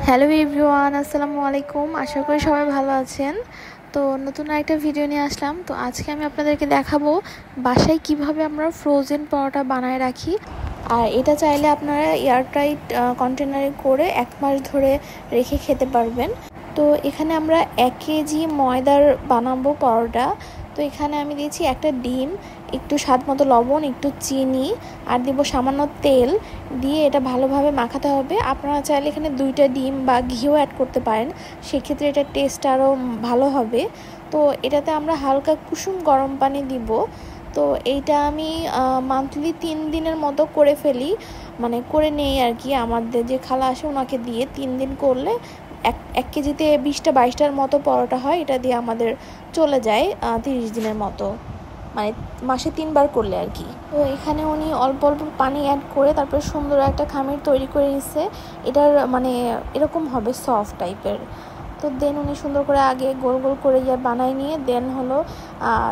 Hello everyone, আসসালামু আলাইকুম। আশা করি সবাই ভালো আছেন। তো নতুন একটা ভিডিও নিয়ে আসলাম। তো আজকে আমি আপনাদেরকে দেখাবো বাসায় কিভাবে আমরা ফ্রোজেন পরোটা বানায় রাখি। আর এটা চাইলে আপনারা এয়ারটাইট কন্টেনারে করে 1 মাস ধরে রেখে খেতে পারবেন। তো এখানে আমরা 1 কেজি ময়দার বানাবো পরোটা। তো এখানে আমি দিয়েছি একটা ডিম, একটু স্বাদ মতো লবণ, একটু চিনি আর দিব সামান্য তেল দিয়ে এটা ভালোভাবে মাখাতে হবে। আপনারা চাইলে এখানে 2টা ডিম বা ঘিও অ্যাড করতে পারেন, সেক্ষেত্রে এটা টেস্ট আরও ভালো হবে। তো এটাতে আমরা হালকা কুসুম গরম পানি দিব। তো এইটা আমি মান্থলি 3 দিনের মতো করে ফেলি, মানে করে নেই আর কি। আমাদের যে খালা আসে ওনাকে দিয়ে 3 দিন করলে 1 কেজিতে 20-22টার মতো পরোটা হয়। এটা দিয়ে আমাদের চলে যায় 30 দিনের মতো, মানে মাসে 3 বার করলে আর কি। তো এখানে উনি অল্প অল্প পানি অ্যাড করে তারপরে সুন্দর একটা খামির তৈরি করে নিচ্ছে। এটার মানে এরকম হবে সফট টাইপের। তো দেন উনি সুন্দর করে আগে গোল গোল করে বানায় নিয়ে দেন হলো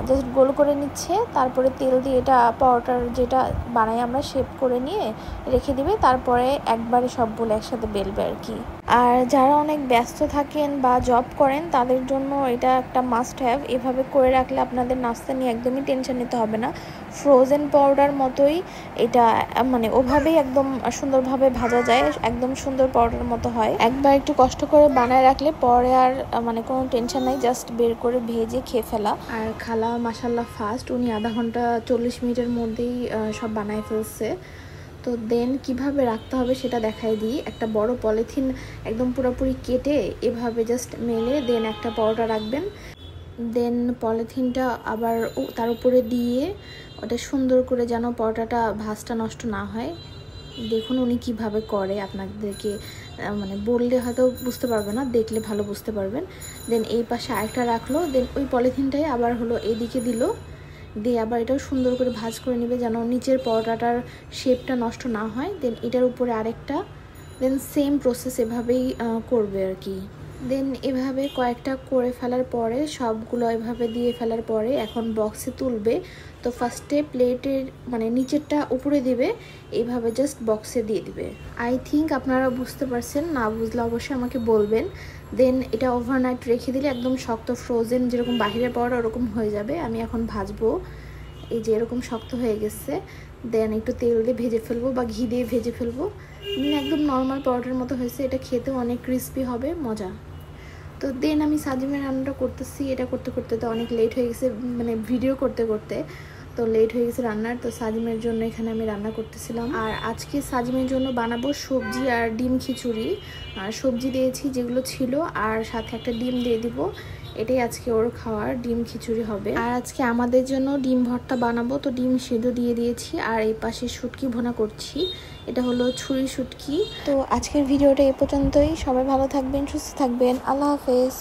জাস্ট গোল করে নিচ্ছে। তারপরে তেল দিয়ে এটা পরোটার যেটা বানাই আমরা শেপ করে নিয়ে রেখে দিবে। তারপরে একবারে সবগুলো একসাথে বেলবে আর কি। আর যারা অনেক ব্যস্ত থাকেন বা জব করেন তাদের জন্য এটা একটা মাস্ট হ্যাভ। এভাবে করে রাখলে আপনাদের নাস্তা নিয়ে একদমই টেনশন নিতে হবে না। ফ্রোজেন পাউডার মতোই এটা, মানে ওভাবেই একদম সুন্দরভাবে ভাজা যায়, একদম সুন্দর পাউডার মতো হয়। একবার একটু কষ্ট করে বানায় রাখলে পরে আর মানে কোনো টেনশন নাই, জাস্ট বের করে ভেজে খেয়ে ফেলা। আর খালা মাশাল্লাহ ফাস্ট, উনি আধা ঘন্টা 40 মিনিটের মধ্যেই সব বানায় ফেলছে। তো দেন কিভাবে রাখতে হবে সেটা দেখাই দিই। একটা বড় পলিথিন একদম পুরোপুরি কেটে এভাবে জাস্ট মেলে দেন একটা পরোটা রাখবেন। দেন পলিথিনটা আবার তার উপরে দিয়ে ওটা সুন্দর করে যেন পরোটাটা ভাঁজটা নষ্ট না হয়। দেখুন উনি কিভাবে করে, আপনাদেরকে মানে বললে হয়তো বুঝতে পারবে না, দেখলে ভালো বুঝতে পারবেন। দেন এই পাশে আরেকটা রাখলো, দেন ওই পলিথিনটাই আবার হলো এইদিকে দিল, দিয়ে আবার এটাও সুন্দর করে ভাঁজ করে নেবে যেন নিচের পরোটাটার শেপটা নষ্ট না হয়। দেন এটার উপরে আরেকটা, দেন সেম প্রসেস এভাবেই করবে আর কি। দেন এভাবে কয়েকটা করে ফেলার পরে সবগুলো এভাবে দিয়ে ফেলার পরে এখন বক্সে তুলবে। তো ফার্স্টে প্লেটের মানে নিচেরটা উপরে দিবে, এইভাবে জাস্ট বক্সে দিয়ে দিবে। আই থিঙ্ক আপনারা বুঝতে পারছেন, না বুঝলে অবশ্যই আমাকে বলবেন। দেন এটা ওভারনাইট রেখে দিলে একদম শক্ত ফ্রোজেন যেরকম বাহিরে পড়া ওরকম হয়ে যাবে। আমি এখন ভাজবো, এই যে এরকম শক্ত হয়ে গেছে। দেন একটু তেল দিয়ে ভেজে ফেলবো বা ঘি দিয়ে ভেজে ফেলবো। একদম নর্মাল পরোটার মতো হয়েছে, এটা খেতেও অনেক ক্রিস্পি হবে, মজা। তো দেন আমি সাজিমের রান্নাটা করতেছি। এটা করতে করতে তো অনেক লেট হয়ে গেছে, মানে ভিডিও করতে করতে তো লেট হয়ে গেছে রান্নার। তো সাজিমের জন্য এখানে আমি রান্না করতেছিলাম। আর আজকে সাজিমের জন্য বানাবো সবজি আর ডিম খিচুড়ি। আর সবজি দিয়েছি যেগুলো ছিল, আর সাথে একটা ডিম দিয়ে দিব। এটাই আজকে ওর খাওয়ার, ডিম খিচুড়ি হবে। আর আজকে আমাদের জন্য ডিম ভর্তা বানাবো, তো ডিম সিদ্ধ দিয়ে দিয়েছি। আর এই পাশে শুটকি ভুনা করছি, এটা হলো ছুরি শুটকি। তো আজকের ভিডিওটা এ পর্যন্তই। সবাই ভালো থাকবেন, সুস্থ থাকবেন। আল্লাহ হাফেজ।